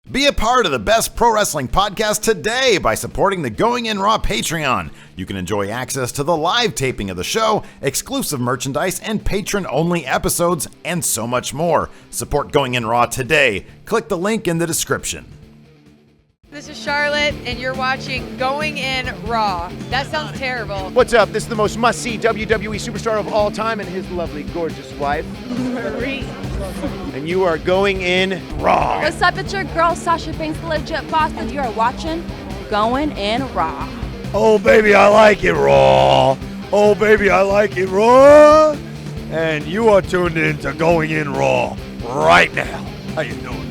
Be a part of the best pro wrestling podcast today by supporting the Going In Raw Patreon. You can enjoy access to the live taping of the show, exclusive merchandise, and patron-only episodes, and so much more. Support Going In Raw today. Click the link in the description. This is Charlotte, and you're watching Going In Raw. That sounds terrible. What's up? This is the most must-see WWE superstar of all time and his lovely, gorgeous wife, Marie. and you are going in Raw. What's up? It's your girl, Sasha Banks, the legit boss, and you are watching Going In Raw. Oh, baby, I like it raw. Oh, baby, I like it raw. And you are tuned in to Going In Raw right now. How you doing?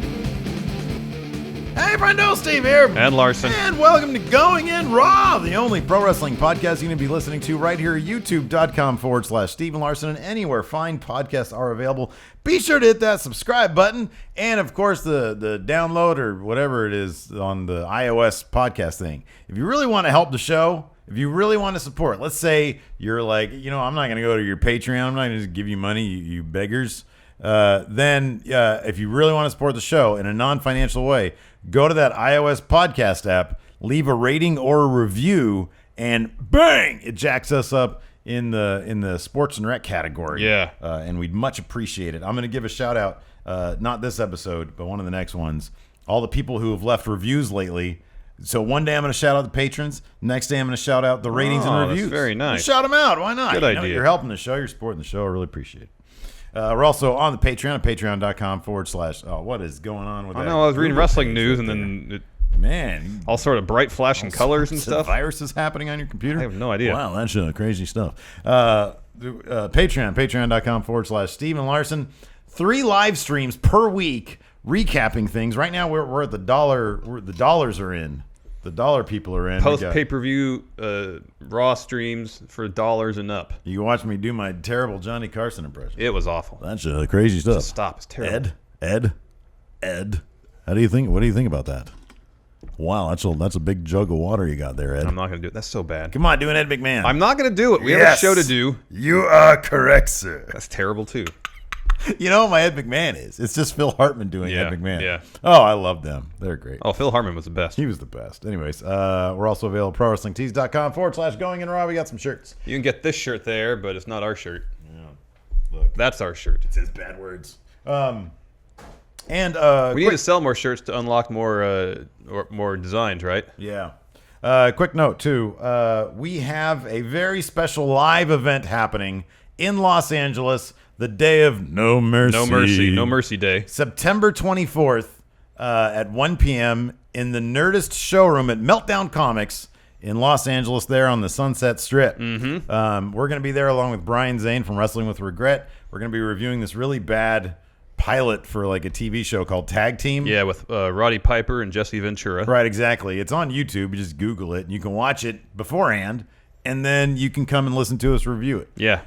Hey, friendo, Steve here. And Larson. And welcome to Going In Raw, the only pro wrestling podcast you're going to be listening to right here at youtube.com/Steve Larson, and anywhere fine podcasts are available. Be sure to hit that subscribe button, and of course the download or whatever it is on the iOS podcast thing. If you really want to help the show, if you really want to support, let's say you're like, I'm not going to go to your Patreon, I'm not going to just give you money, you beggars. Then if you really want to support the show in a non-financial way, go to that iOS podcast app, leave a rating or a review, and bang, it jacks us up in the sports and rec category. Yeah. And we'd much appreciate it. I'm going to give a shout out, not this episode, but one of the next ones, all the people who have left reviews lately. So one day I'm going to shout out the patrons. Next day I'm going to shout out the ratings and reviews. That's very nice. Shout them out. Why not? Good idea. You're helping the show. You're supporting the show. I really appreciate it. We're also on the Patreon at patreon.com/. Oh, what is going on with that? I know. I was reading Google wrestling page news, right and then man, all sort of bright flashing colors and stuff. Viruses happening on your computer. I have no idea. Wow, that's crazy stuff. Patreon.com/Steve and Larson. 3 live streams per week recapping things. Right now we're at the dollar. The dollars are in. The dollar people are in. Post pay-per-view Raw streams for dollars and up. You can watch me do my terrible Johnny Carson impression. It was awful. That's crazy stuff. Just stop. It's terrible. Ed. How do you think? What do you think about that? Wow, that's a big jug of water you got there, Ed. I'm not going to do it. That's so bad. Come on, do an Ed McMahon. I'm not going to do it. We have a show to do. You are correct, sir. That's terrible, too. You know what my Ed McMahon is? It's just Phil Hartman doing Ed McMahon. Yeah. Oh, I love them. They're great. Oh, Phil Hartman was the best. He was the best. Anyways, we're also available at ProWrestlingTees.com/Going In Raw. We got some shirts. You can get this shirt there, but it's not our shirt. Yeah. Look. That's our shirt. It says bad words. We need to sell more shirts to unlock more designs, right? Yeah. Quick note, too. We have a very special live event happening in Los Angeles the day of No Mercy. No Mercy Day. September 24th at 1 p.m. in the Nerdist showroom at Meltdown Comics in Los Angeles there on the Sunset Strip. Mm-hmm. We're going to be there along with Brian Zane from Wrestling with Regret. We're going to be reviewing this really bad pilot for like a TV show called Tag Team. Yeah, with Roddy Piper and Jesse Ventura. Right, exactly. It's on YouTube. You just Google it, and you can watch it beforehand, and then you can come and listen to us review it. Yeah.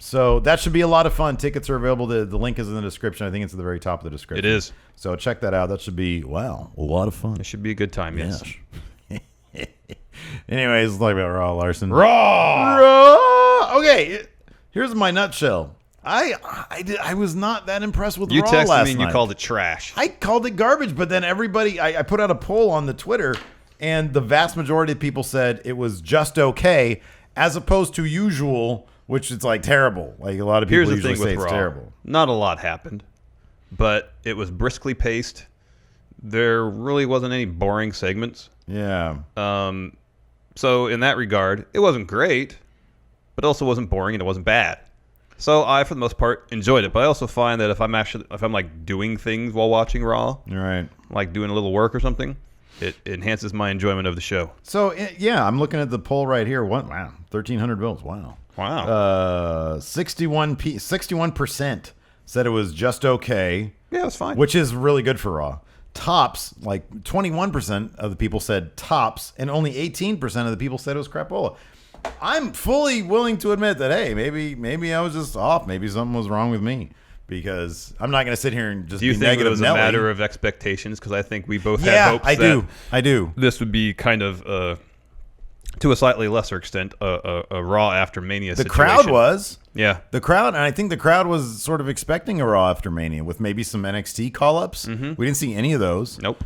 So that should be a lot of fun. Tickets are available. The link is in the description. I think it's at the very top of the description. It is. So check that out. That should be, a lot of fun. It should be a good time, yes. Anyways, let's talk about Raw, Larson. Raw! Okay, here's my nutshell. I was not that impressed with You Raw texted last me and night. you called it trash. I called it garbage, but then everybody, I put out a poll on the Twitter, and the vast majority of people said it was just okay, as opposed to usual, which is like terrible. Like a lot of people usually say it's terrible. Not a lot happened, but it was briskly paced. There really wasn't any boring segments. Yeah. So in that regard, it wasn't great, but it also wasn't boring and it wasn't bad. So I, for the most part, enjoyed it. But I also find that if I'm like doing things while watching Raw, Right. like doing a little work or something, it enhances my enjoyment of the show. So yeah, I'm looking at the poll right here. Wow, 1,300 votes. Wow. 61% said it was just okay. Yeah, it's fine. Which is really good for Raw. Tops, like 21% of the people said tops, and only 18% of the people said it was crapola. I'm fully willing to admit that, hey, maybe I was just off. Maybe something was wrong with me, because I'm not going to sit here and just do you be think negative it was Nelly. a matter of expectations? Because I think we both had hopes I do. This would be kind of, to a slightly lesser extent, a Raw after Mania The situation. crowd was. Yeah. The crowd, and I think the crowd was sort of expecting a Raw after Mania with maybe some NXT call-ups. We didn't see any of those. Nope.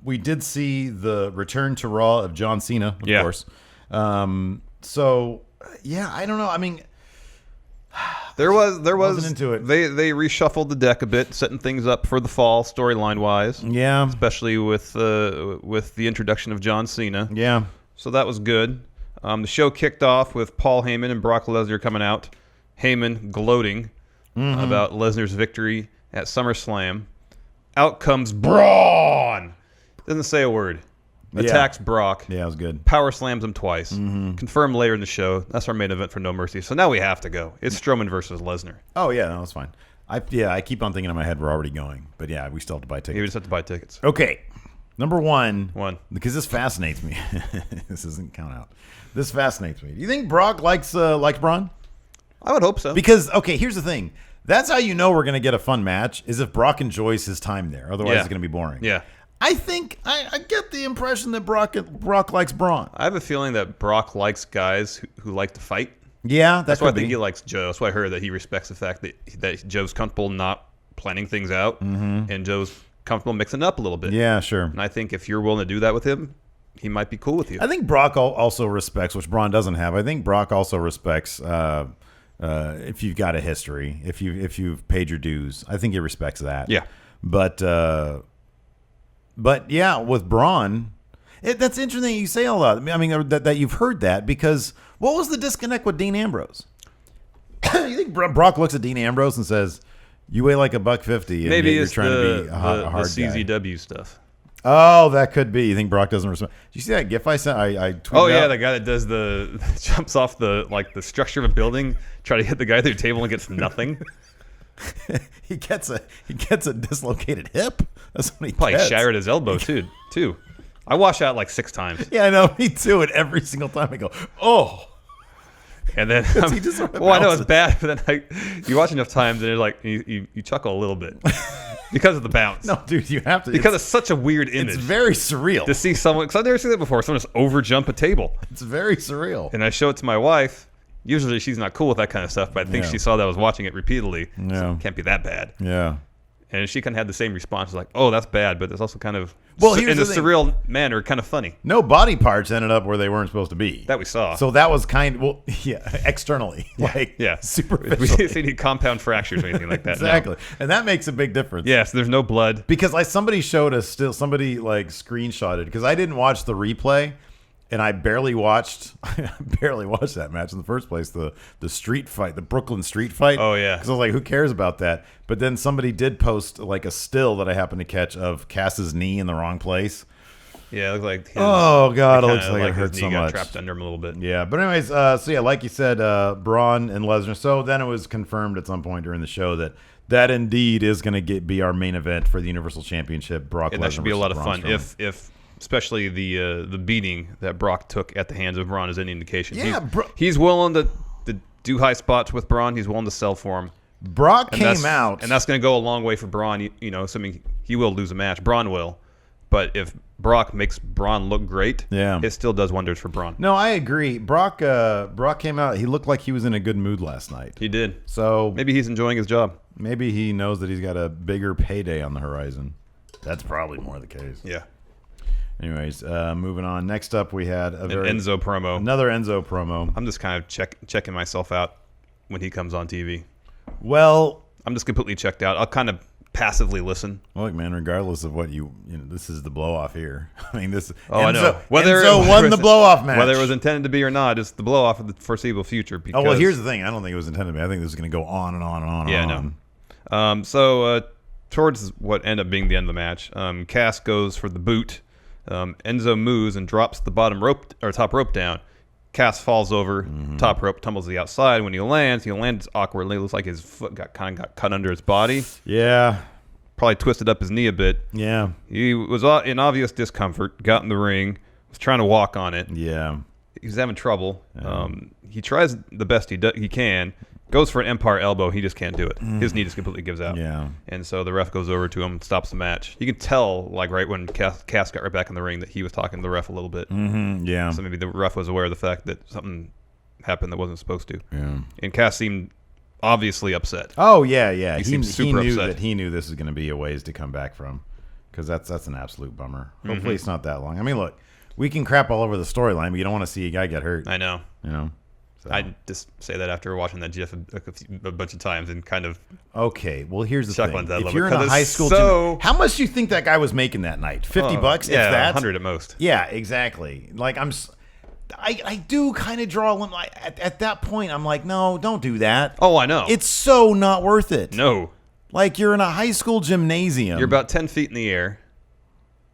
We did see the return to Raw of John Cena, of course. So, yeah, I don't know. I mean, there was wasn't into it. They reshuffled the deck a bit, setting things up for the fall storyline wise. Yeah. Especially with the introduction of John Cena. Yeah. So that was good. The show kicked off with Paul Heyman and Brock Lesnar coming out. Heyman gloating about Lesnar's victory at SummerSlam. Out comes Braun. Doesn't say a word. Attacks Brock. Yeah, it was good. Power slams him twice. Confirmed later in the show. That's our main event for No Mercy. So now we have to go. It's Strowman versus Lesnar. Oh, yeah, no, that's fine. I keep on thinking in my head we're already going. But yeah, we still have to buy tickets. You just have to buy tickets. Okay. Number one. Because this fascinates me. This doesn't count out. This fascinates me. Do you think Brock likes Braun? I would hope so. Because, okay, here's the thing. That's how you know we're going to get a fun match, is if Brock enjoys his time there. Otherwise, it's going to be boring. Yeah. I think I get the impression that Brock likes Braun. I have a feeling that Brock likes guys who like to fight. Yeah, that's why I think he likes Joe. That's why I heard that he respects the fact that Joe's comfortable not planning things out, and Joe's comfortable mixing it up a little bit. Yeah, sure. And I think if you're willing to do that with him, he might be cool with you. I think Brock also respects, which Braun doesn't have. I think Brock also respects if you've got a history, if you've paid your dues. I think he respects that. Yeah. But yeah, with Braun, that's interesting you say all that. I mean, that you've heard that, because what was the disconnect with Dean Ambrose? You think Brock looks at Dean Ambrose and says, "You weigh like $150, and maybe you're it's trying to be a hard guy." CZW stuff. Oh, that could be. You think Brock doesn't respect? Did you see that GIF I sent? I tweeted. Oh yeah, out? the guy that does jumps off the structure of a building, try to hit the guy through the table and gets nothing. he gets a dislocated hip. That's what he probably gets. shattered his elbow too. I wash out like 6 times. Yeah, I know. Me too. And every single time I go, oh. And then, he just sort of I know bounces. it's bad, but then you watch enough times and you're like, you chuckle a little bit because of the bounce. No, dude, you have to. Because it's such a weird image. It's very surreal to see someone, because I've never seen that before. Someone just over jump a table. It's very surreal. And I show it to my wife. Usually she's not cool with that kind of stuff, but I think she saw that I was watching it repeatedly. Yeah. So it can't be that bad. Yeah. And she kind of had the same response, like, "Oh, that's bad," but it's also kind of, here's in a the thing. surreal manner, kind of funny. No body parts ended up where they weren't supposed to be. That we saw. So that was externally, superficially. We didn't see any compound fractures or anything like that. Exactly, no. And that makes a big difference. Yes, there's no blood. Because somebody showed us somebody screenshotted, because I didn't watch the replay. And I barely watched that match in the first place. The street fight, the Brooklyn street fight. Oh yeah. Because I was like, who cares about that? But then somebody did post a still that I happened to catch of Cass's knee in the wrong place. Yeah, it looked like. Oh god, it looks like it hurt his so knee got much. trapped under him a little bit. Yeah, but anyways, so yeah, like you said, Braun and Lesnar. So then it was confirmed at some point during the show that indeed is going to be our main event for the Universal Championship. Brock Lesnar. And that should be a lot of versus fun Braun Strowman. if especially the beating that Brock took at the hands of Braun is any indication. Yeah, he's willing to do high spots with Braun. He's willing to sell for him. Brock came out, and that's going to go a long way for Braun. Assuming he will lose a match, Braun will. But if Brock makes Braun look great, it still does wonders for Braun. No, I agree. Brock came out. He looked like he was in a good mood last night. He did. So maybe he's enjoying his job. Maybe he knows that he's got a bigger payday on the horizon. That's probably more the case. Yeah. Anyways, moving on. Next up, we had another Enzo promo. I'm just kind of checking myself out when he comes on TV. Well, I'm just completely checked out. I'll kind of passively listen. Look, man, regardless of what this is the blow off here. I mean, this. I know. Enzo won the blow off match. Whether it was intended to be or not, it's the blow off of the foreseeable future. Because, here's the thing. I don't think it was intended to be. I think this is going to go on and on and on. Yeah, no. So towards what ended up being the end of the match, Cass goes for the boot. Enzo moves and drops the top rope down. Cass falls over, top rope tumbles to the outside. When he lands awkwardly. It looks like his foot got cut under his body. Yeah. Probably twisted up his knee a bit. Yeah. He was in obvious discomfort, got in the ring, was trying to walk on it. Yeah. He was having trouble. He tries the best he can. Goes for an Empire elbow. He just can't do it. His knee just completely gives out. Yeah. And so the ref goes over to him, stops the match. You can tell, right when Cass got right back in the ring, that he was talking to the ref a little bit. Yeah. So maybe the ref was aware of the fact that something happened that wasn't supposed to. Yeah. And Cass seemed obviously upset. Oh yeah. He seemed super knew upset. that he knew this was going to be a ways to come back from, because that's an absolute bummer. Hopefully it's not that long. I mean, look, we can crap all over the storyline, but you don't want to see a guy get hurt. I know. You know. So. I just say that after watching that GIF a bunch of times and kind of okay. Well, here's the chuckling thing: to that if little you're bit, in a 'cause high it's school so- gym, how much do you think that guy was making that night? $50, yeah, if that. 100 at most. Yeah, exactly. Like I do kind of draw a limit. At that point, I'm like, no, don't do that. Oh, I know. It's so not worth it. No. Like you're in a high school gymnasium. You're about 10 feet in the air,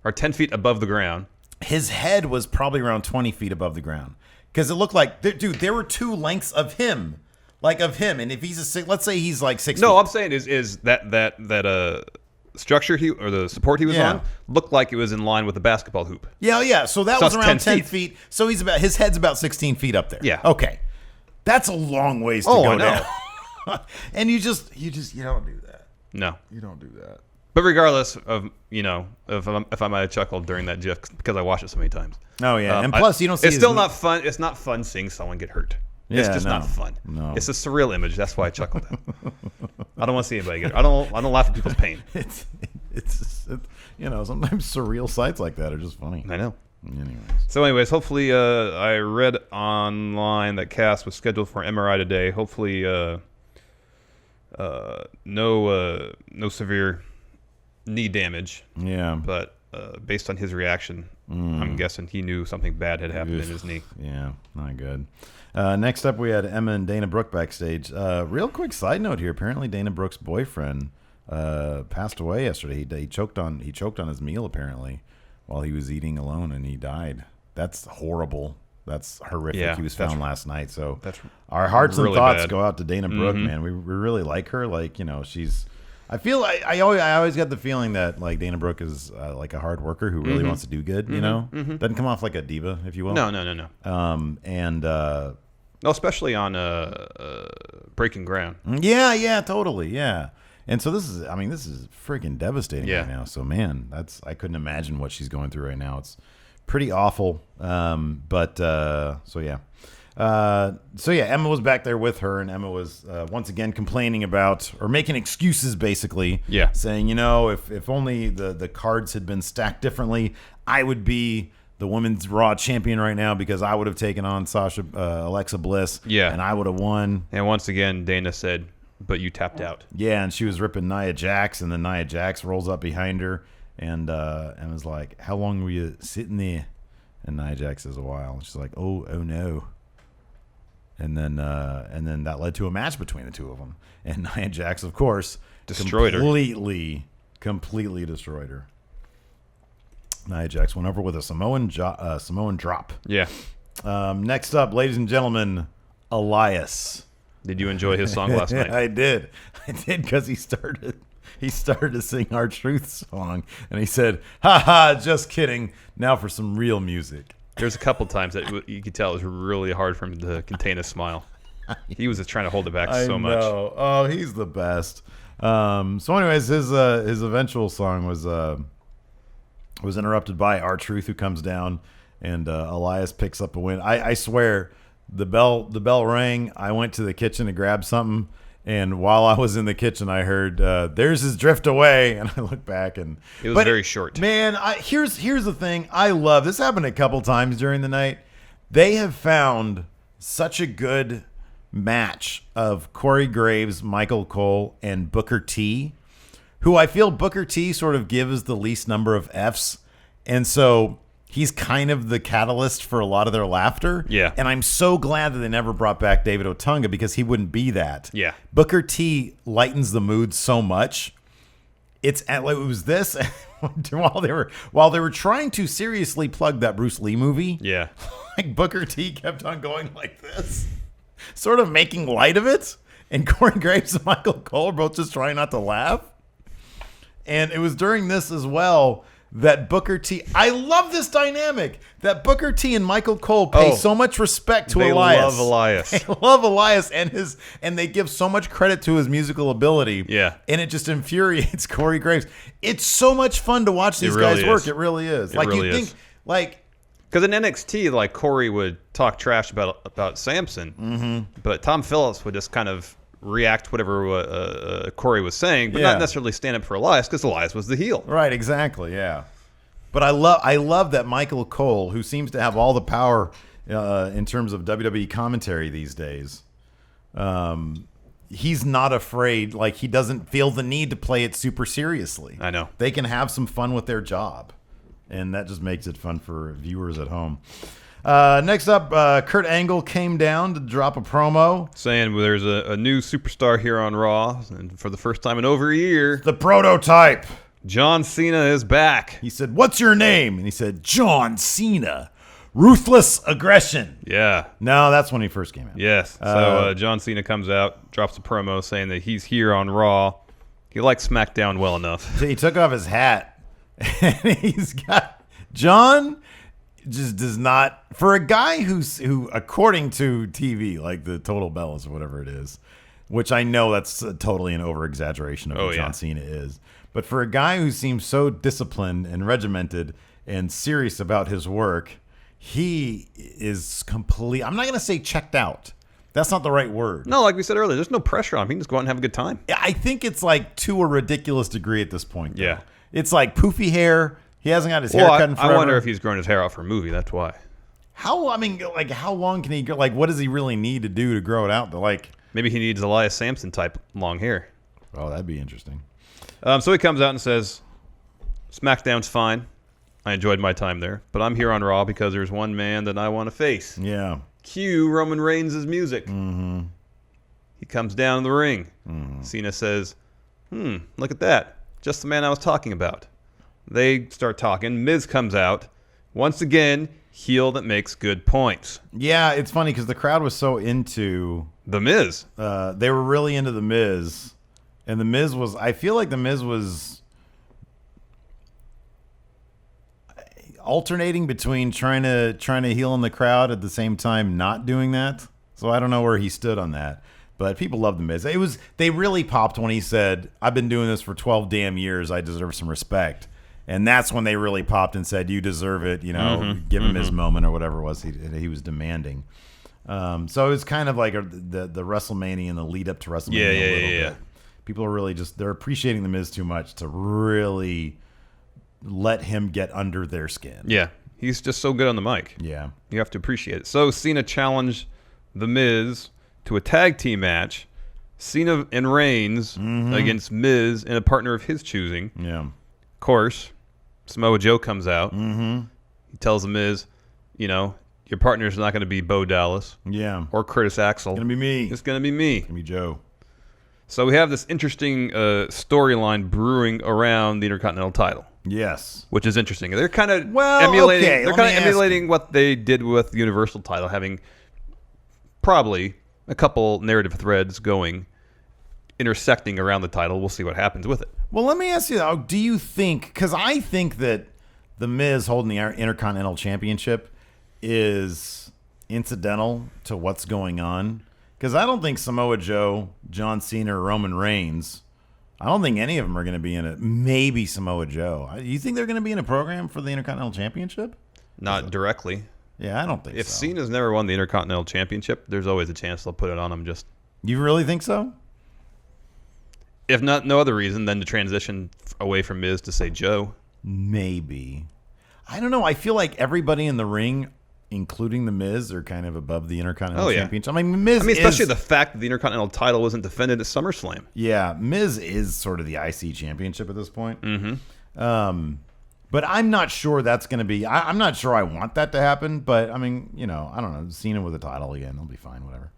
or 10 feet above the ground. His head was probably around 20 feet above the ground, because it looked like, dude, there were two lengths of him, and if he's let's say he's like 6 No, feet. I'm saying is that structure or the support he was on looked like it was in line with the basketball hoop. Yeah. So that So was that's around 10 10 feet. So his head's about 16 feet up there. Yeah. Okay. That's a long ways to Oh, go I know. down. And you don't do that. No. You don't do that. But regardless of, if I might have chuckled during that GIF because I watched it so many times. Oh yeah. And plus you don't see it's his still not fun. It's not fun seeing someone get hurt. It's Yeah, just no. not fun. No. It's a surreal image. That's why I chuckled. I don't want to see anybody get hurt. I don't laugh at people's pain. It's sometimes surreal sights like that are just funny. I know. Anyways. So anyways, hopefully I read online that Cass was scheduled for an MRI today. Hopefully no severe knee damage. Yeah. But based on his reaction, I'm guessing he knew something bad had happened in his knee. Yeah, not good. Next up, we had Emma and Dana Brooke backstage. Real quick side note here. Apparently, Dana Brooke's boyfriend passed away yesterday. He choked on his meal apparently while he was eating alone, and he died. That's horrible. That's horrific. Yeah, he was found last night. So that's our hearts and really thoughts bad. go out to Dana Brooke, man. We really like her. Like, she's. I feel I always got the feeling that like Dana Brooke is like a hard worker who really wants to do good. Doesn't come off like a diva, if you will. No. No, especially on Breaking Ground. Yeah, totally, yeah. And so this is freaking devastating right now. So man, I couldn't imagine what she's going through right now. It's pretty awful. Emma was back there with her, and Emma was once again complaining about, or making excuses basically. Yeah. Saying, if only the cards had been stacked differently, I would be the women's Raw champion right now, because I would have taken on Alexa Bliss. Yeah. And I would have won. And once again, Dana said, but you tapped out. Yeah, and she was ripping Nia Jax, and then Nia Jax rolls up behind her and was like, how long were you sitting there? And Nia Jax says, a while. And she's like, oh no. And then that led to a match between the two of them. And Nia Jax, of course, Destroyed her. Completely destroyed her. Nia Jax went over with a Samoan drop. Yeah. Next up, ladies and gentlemen, Elias. Did you enjoy his song last night? I did, because he started to sing our Truth song, and he said, "Ha, just kidding. Now for some real music." There's a couple times that you could tell it was really hard for him to contain a smile. He was just trying to hold it back so much. Oh, he's the best. So, anyways, his eventual song was interrupted by our Truth, who comes down, and Elias picks up a win. I swear, the bell rang. I went to the kitchen to grab something, and while I was in the kitchen, I heard, "There's his drift away," and I looked back, and it was very short. Man, here's the thing. I love this. Happened a couple times during the night. They have found such a good match of Corey Graves, Michael Cole, and Booker T, who I feel Booker T sort of gives the least number of Fs, and so he's kind of the catalyst for a lot of their laughter. Yeah. And I'm so glad that they never brought back David Otunga, because he wouldn't be that. Yeah. Booker T lightens the mood so much. It was this while they were trying to seriously plug that Bruce Lee movie. Yeah. Like Booker T kept on going like this, sort of making light of it. And Corey Graves and Michael Cole are both just trying not to laugh. And it was during this as well that Booker T, I love this dynamic, that Booker T and Michael Cole pay so much respect to Elias. They love Elias. They love Elias and they give so much credit to his musical ability. Yeah. And it just infuriates Corey Graves. It's so much fun to watch these really guys work. is. It really is. It really you think is. like Because in NXT, like Corey would talk trash about Samson, but Tom Phillips would just kind of react to whatever Corey was saying, but not necessarily stand up for Elias because Elias was the heel. Right, exactly, yeah. But I love that Michael Cole, who seems to have all the power in terms of WWE commentary these days, he's not afraid. Like, he doesn't feel the need to play it super seriously. I know. They can have some fun with their job, and that just makes it fun for viewers at home. Next up, Kurt Angle came down to drop a promo. Saying there's a new superstar here on Raw, and for the first time in over a year, The prototype. John Cena is back. He said, "What's your name?" And he said, "John Cena. Ruthless aggression." Yeah. No, that's when he first came out. Yes. So John Cena comes out, drops a promo saying that he's here on Raw. He likes SmackDown well enough. He took off his hat, and he's got John. Just does not, for a guy who according to TV, like the Total Bellas or whatever it is, which I know that's totally an over exaggeration of who John Cena is, but for a guy who seems so disciplined and regimented and serious about his work, he is complete. I'm not going to say checked out. That's not the right word. No, like we said earlier, there's no pressure on him. He can just go out and have a good time. I think it's like to a ridiculous degree at this point, though. Yeah. It's like poofy hair. He hasn't got his hair cut in forever. I wonder if he's growing his hair out for a movie. That's why. How long can he go? Like, what does he really need to do to grow it out? Maybe he needs Elias Samson type long hair. Oh, that'd be interesting. So he comes out and says, SmackDown's fine. I enjoyed my time there. But I'm here on Raw because there's one man that I want to face. Yeah. Cue Roman Reigns' music. Mm-hmm. He comes down in the ring. Mm-hmm. Cena says, look at that. Just the man I was talking about. They start talking. Miz comes out. Once again, heel that makes good points. Yeah, it's funny because the crowd was so into The Miz. They were really into The Miz. And The Miz was, I feel like The Miz was alternating between trying to heel in the crowd at the same time not doing that. So I don't know where he stood on that. But people love The Miz. They really popped when he said, "I've been doing this for 12 damn years. I deserve some respect." And that's when they really popped and said, "You deserve it." You know, give him his moment or whatever it was he was demanding. So it was kind of like the WrestleMania and the lead up to WrestleMania a little bit. People are really they're appreciating The Miz too much to really let him get under their skin. Yeah, he's just so good on the mic. Yeah. You have to appreciate it. So Cena challenged The Miz to a tag team match. Cena and Reigns against Miz and a partner of his choosing. Yeah. Of course, Samoa Joe comes out. Mm-hmm. He tells The Miz, your partner's not going to be Bo Dallas. Yeah. Or Curtis Axel. It's going to be me. It's going to be me. It's going to be Joe. So we have this interesting storyline brewing around the Intercontinental title. Yes. Which is interesting. They're kind of emulating. Okay, they're kind of emulating what they did with the Universal title, having probably a couple narrative threads going, intersecting around the title. We'll see what happens with it. Well, let me ask you, though, do you think, because I think that The Miz holding the Intercontinental Championship is incidental to what's going on, because I don't think Samoa Joe, John Cena, or Roman Reigns, I don't think any of them are going to be in it. Maybe Samoa Joe. You think they're going to be in a program for the Intercontinental Championship? Not directly. Yeah, I don't think if so. If Cena's never won the Intercontinental Championship, there's always a chance they'll put it on him. You really think so? If not, no other reason than to transition away from Miz to say Joe. Maybe. I don't know. I feel like everybody in the ring, including The Miz, are kind of above the Intercontinental Championship. I mean, especially the fact that the Intercontinental title wasn't defended at SummerSlam. Yeah, Miz is sort of the IC championship at this point. Mm-hmm. But I'm not sure that's going to be. I'm not sure I want that to happen. But I mean, I don't know. Cena with a title again, it'll be fine. Whatever.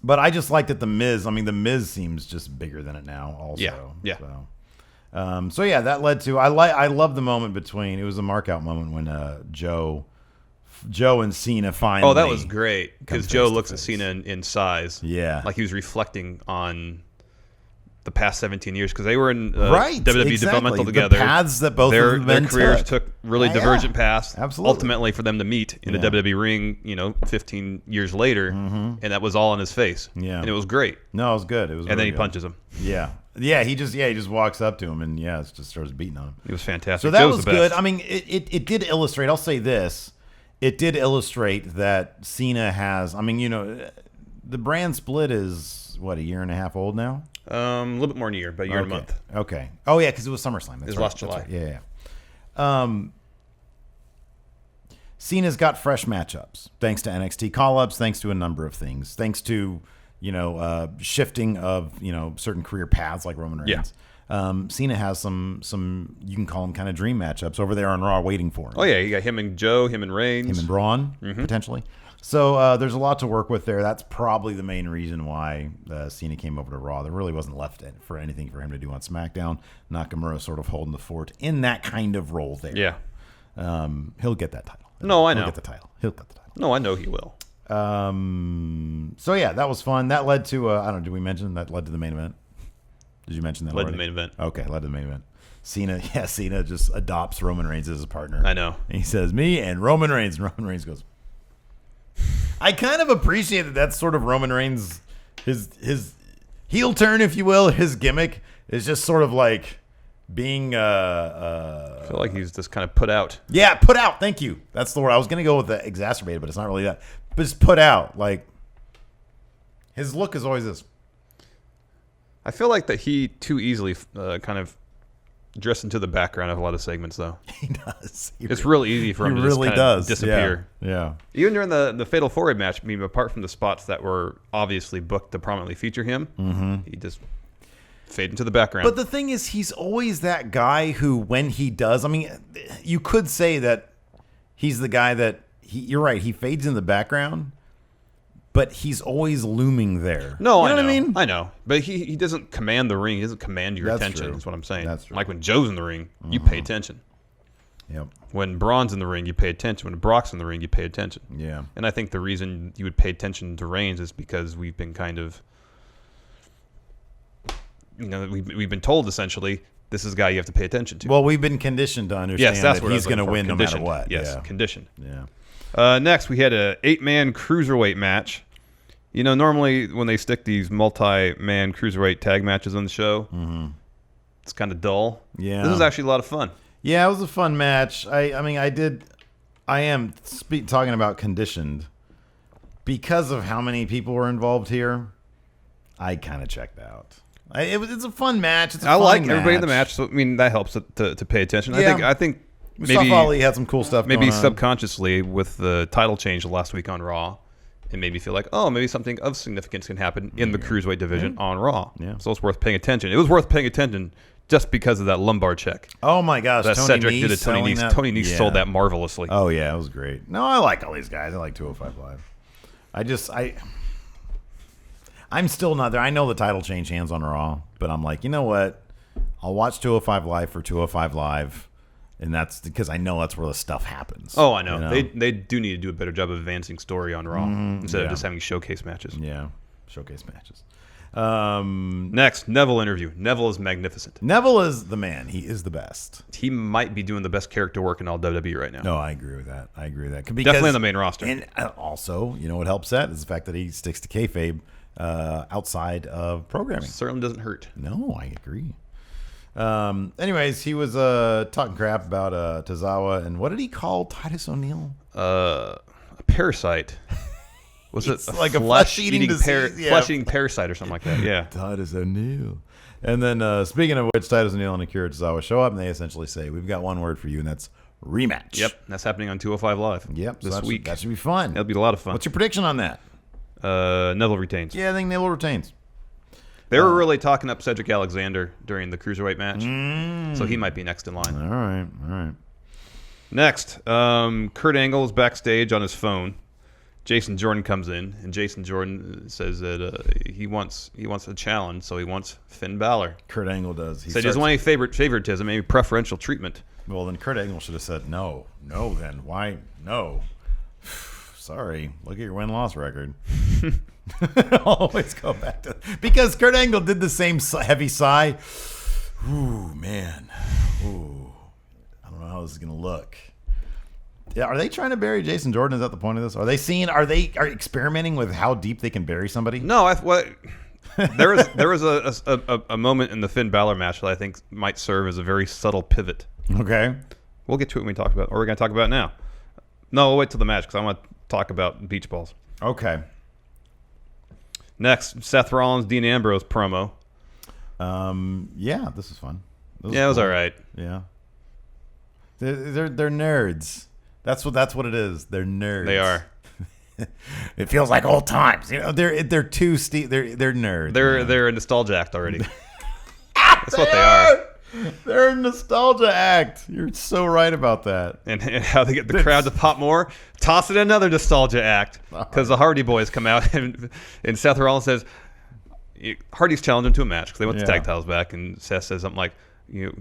But I just like that The Miz. I mean, The Miz seems just bigger than it now. Also, yeah. So yeah, that led to. I love the moment between. It was a markout moment when Joe and Cena finally. Oh, that was great because Joe looks at Cena in size. Yeah, like he was reflecting on the past 17 years because they were in right, WWE exactly. developmental together. The paths that both their of them careers took really divergent paths. Absolutely. Ultimately, for them to meet in the WWE ring, 15 years later, and that was all in his face. Yeah, and it was great. No, it was good. It was. And then he good. punches him. Yeah. Yeah, he just walks up to him and it just starts beating on him. It was fantastic. So that Joe's was the best. good. I mean, it did illustrate. I'll say this: it did illustrate that Cena has. I mean, the brand split is what, a year and a half old now. A little bit more than a year, about a year and a month. Okay. Oh yeah, because it was SummerSlam. That's It was right. last July. Right. Yeah. Cena's got fresh matchups thanks to NXT call-ups, thanks to a number of things, thanks to shifting of certain career paths like Roman Reigns. Cena has some you can call them kind of dream matchups over there on Raw waiting for him. Oh yeah, you got him and Joe, him and Reigns, Him and Braun potentially. So there's a lot to work with there. That's probably the main reason why Cena came over to Raw. There really wasn't left for anything for him to do on SmackDown. Nakamura sort of holding the fort in that kind of role there. Yeah. He'll get that title. No, I know. He'll get the title. He'll get the title. No, I know he will. So yeah, that was fun. That led to I don't know. Did we mention that led to the main event? Did you mention that? Led already? to the main event. Okay, led to the main event. Cena just adopts Roman Reigns as his partner. I know. And he says, "Me and Roman Reigns." And Roman Reigns goes. I kind of appreciate that. That's sort of Roman Reigns, his heel turn, if you will. His gimmick is just sort of like being. I feel like he's just kind of put out. Yeah, put out. Thank you. That's the word. I was gonna go with the exacerbated, but it's not really that. But just put out. Like his look is always this. I feel like that he too easily kind of dressed into the background of a lot of segments, though. He does. It's real easy for him to just kind of disappear. Yeah. Even during the Fatal 4-Way match, I mean, apart from the spots that were obviously booked to prominently feature him, he just fade into the background. But the thing is, he's always that guy who, when he does, I mean, you could say that he's the guy that, you're right, he fades in the background, but he's always looming there. No, you know I know. what I mean? I know. But he doesn't command the ring. He doesn't command your That's attention, true. is what I'm saying. That's true. Like when Joe's in the ring, you pay attention. Yep. When Braun's in the ring, you pay attention. When Brock's in the ring, you pay attention. Yeah. And I think the reason you would pay attention to Reigns is because we've been kind of, we've been told essentially, this is a guy you have to pay attention to. Well, we've been conditioned to understand that's that what I he's was going to looking for. win no matter Conditioned. what. Yes, Yeah. conditioned. Yeah. Next, we had a 8-man Cruiserweight match. Normally when they stick these multi-man Cruiserweight tag matches on the show, it's kind of dull. Yeah. This was actually a lot of fun. Yeah, it was a fun match. I am talking about conditioned because of how many people were involved here. I kind of checked out. It's a fun match. It's a I fun like match. everybody in the match, so I mean that helps to pay attention. Yeah. I think Mustafa maybe Ali had some cool stuff. maybe going on. subconsciously with the title change last week on Raw, it made me feel like, oh, maybe something of significance can happen in the Cruiserweight division on Raw. Yeah. So it's worth paying attention. It was worth paying attention just because of that lumbar check Oh my gosh, that Tony Cedric Nese did to Tony selling Nese. that? Tony Nese Yeah. sold that marvelously. Oh yeah, it was great. No, I like all these guys. I like 205 Live. I'm still not there. I know the title change hands on Raw, but I'm like, you know what? I'll watch 205 Live for 205 Live, and that's because I know that's where the stuff happens. Oh, I know. You know? They do need to do a better job of advancing story on Raw instead of just having showcase matches. Yeah, showcase matches. Next, Neville interview. Neville is magnificent. Neville is the man. He is the best. He might be doing the best character work in all WWE right now. No, I agree with that. Because, Definitely on the main roster. And also, what helps that is the fact that he sticks to kayfabe outside of programming. Certainly doesn't hurt. No, I agree. Anyways, he was talking crap about Tozawa, and what did he call Titus O'Neil? A parasite. Was it like a flesh-eating disease? Yeah. flesh-eating parasite or something like that? Yeah. Titus O'Neil. And then, speaking of which, Titus O'Neil and Akira Tozawa show up, and they essentially say, "We've got one word for you, and that's rematch." Yep. That's happening on 205 Live. Yep. This So week. that should be fun. That'll be a lot of fun. What's your prediction on that? Neville retains. Yeah, I think Neville retains. They were really talking up Cedric Alexander during the Cruiserweight match, so he might be next in line. All right. Next, Kurt Angle is backstage on his phone. Jason Jordan comes in, and Jason Jordan says that he wants a challenge, so he wants Finn Balor. Kurt Angle does. He doesn't want any favoritism, maybe preferential treatment. Well, then Kurt Angle should have said no. No, then why no? sorry. Look at your win-loss record. Always go back to because Kurt Angle did the same heavy sigh. Ooh, man. Ooh. I don't know how this is going to look. Yeah, are they trying to bury Jason Jordan? Is that the point of this? Are they experimenting with how deep they can bury somebody? No, there was a moment in the Finn Balor match that I think might serve as a very subtle pivot. Okay. We'll get to it when we talk about it. Or we're going to talk about it now. No, we'll wait till the match because I want to talk about beach balls. Okay. Next, Seth Rollins, Dean Ambrose promo. Yeah, this is fun. It was all right. Yeah. They're nerds. That's what it is. They're nerds. They are. It feels like old times. They're too they're nerds. They're a nostalgia act already. That's what they are. They're a nostalgia act. You're so right about that. And how they get the crowd to pop more. Toss it another nostalgia act because the Hardy Boys come out and Seth Rollins says Hardy's challenged him to a match because they want the tag titles back, and Seth says something like,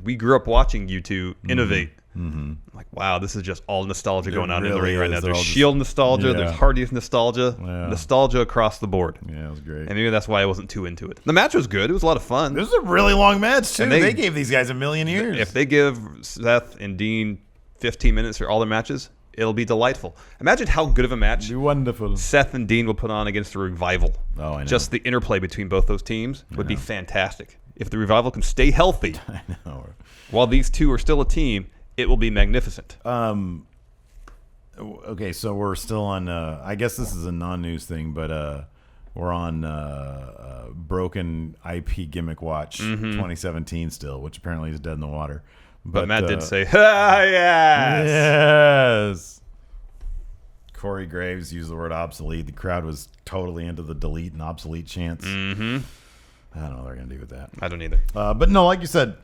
we grew up watching you two innovate. Mm-hmm. Like, wow, this is just all nostalgia going on in the ring right now. There's Shield nostalgia, there's Hardy's nostalgia, nostalgia across the board. Yeah, it was great. And maybe that's why I wasn't too into it. The match was good. It was a lot of fun. This was a really long match, too. They gave these guys a million years. If they give Seth and Dean 15 minutes for all their matches, it'll be delightful. Imagine how good of a match it'd be wonderful. Seth and Dean will put on against the Revival. Oh, I know. Just the interplay between both those teams would be fantastic. If the Revival can stay healthy I know. while these two are still a team, it will be magnificent. Okay, so we're still on, I guess this is a non-news thing, but we're on Broken IP Gimmick Watch 2017 still, which apparently is dead in the water. But Matt did say, yes! Yes! Corey Graves used the word obsolete. The crowd was totally into the delete and obsolete chants. Mm-hmm. I don't know what they're going to do with that. I don't either. But no, like you said,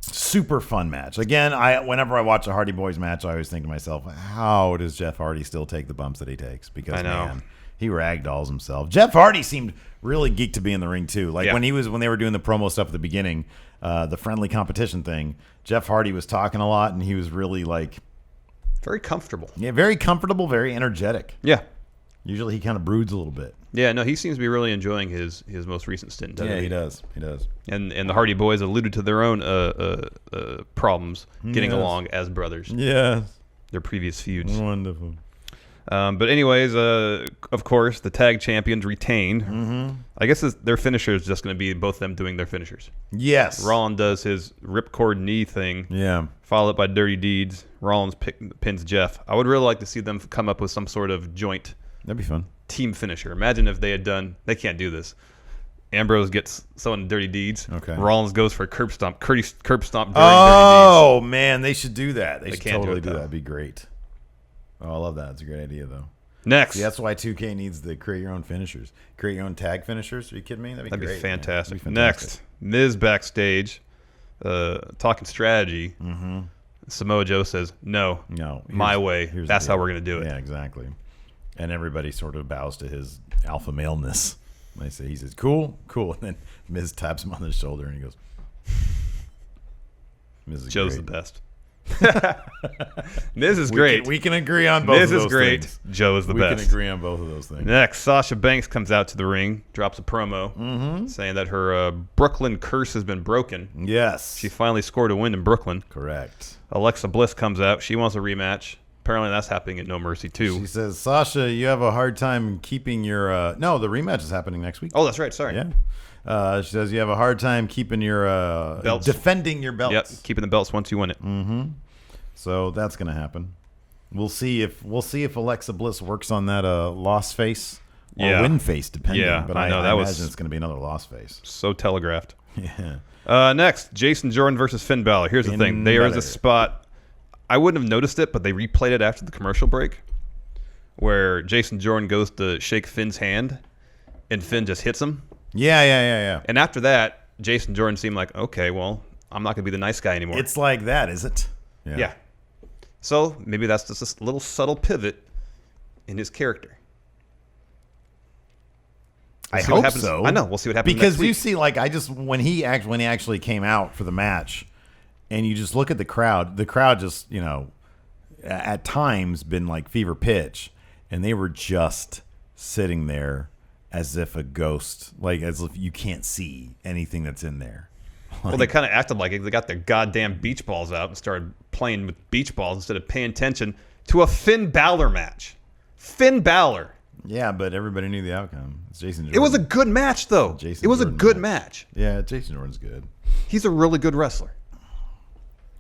super fun match. Again, whenever I watch a Hardy Boys match, I always think to myself, how does Jeff Hardy still take the bumps that he takes? Because, man, he ragdolls himself. Jeff Hardy seemed really geeked to be in the ring, too. Like, when they were doing the promo stuff at the beginning, the friendly competition thing, Jeff Hardy was talking a lot, and he was really, like... very comfortable. Yeah, very comfortable, very energetic. Yeah. Usually he kind of broods a little bit. Yeah, no, he seems to be really enjoying his most recent stint in WWE. Yeah, he does. He does. And the Hardy Boys alluded to their own problems getting along as brothers. Yes. Their previous feuds. Wonderful. But anyways, of course, the tag champions retain. Mm-hmm. I guess their finisher is just going to be both of them doing their finishers. Yes. Rollins does his ripcord knee thing. Yeah. Followed by Dirty Deeds. Rollins pins Jeff. I would really like to see them come up with some sort of joint. That'd be fun. Team finisher. Imagine if they had done. They can't do this. Ambrose gets someone Dirty Deeds. Okay. Rollins goes for a curb stomp. Curb stomp during Dirty Deeds. Oh man, they should do that. They should totally do that. though. That'd be great. Oh, I love that. It's a great idea, though. Next. See, that's why 2K needs the create your own finishers. Create your own tag finishers. Are you kidding me? That'd be great. Fantastic. That'd be fantastic. Next, Miz backstage, talking strategy. Mm-hmm. Samoa Joe says, "No, my way. That's how we're gonna do it." Yeah, exactly. And everybody sort of bows to his alpha maleness. He says, "Cool, cool," and then Miz taps him on the shoulder and he goes, "Miz is Joe's great. the best." Miz is great. We can agree on both Miz of those is great. things. Joe is the best. We can agree on both of those things. Next, Sasha Banks comes out to the ring, drops a promo, saying that her Brooklyn curse has been broken. Yes. She finally scored a win in Brooklyn. Correct. Alexa Bliss comes out. She wants a rematch. Apparently that's happening at No Mercy too. She says, Sasha, you have a hard time keeping your... no, the rematch is happening next week. Oh, that's right. Sorry. Yeah. She says you have a hard time keeping your... belts. Defending your belts. Yep, keeping the belts once you win it. Mm-hmm. So that's going to happen. We'll see if Alexa Bliss works on that loss face or win face, depending. Yeah, but I know. I imagine it's going to be another loss face. So telegraphed. Yeah. Next, Jason Jordan versus Finn Balor. Here's the thing. There is a spot... I wouldn't have noticed it, but they replayed it after the commercial break where Jason Jordan goes to shake Finn's hand and Finn just hits him. Yeah. And after that, Jason Jordan seemed like, okay, well, I'm not going to be the nice guy anymore. It's like that, is it? Yeah. So maybe that's just a little subtle pivot in his character. I hope so. I know. We'll see what happens because next week. you see, like, when he actually came out for the match, and you just look at the crowd just, at times been like fever pitch. and they were just sitting there as if a ghost, like as if you can't see anything that's in there. Well, they kind of acted like it. They got their goddamn beach balls out and started playing with beach balls instead of paying attention to a Finn Balor match. Finn Balor. Yeah, but everybody knew the outcome. It's Jason Jordan. It was a good match, though. Jason it was Jordan a good match. Yeah, Jason Jordan's good. He's a really good wrestler.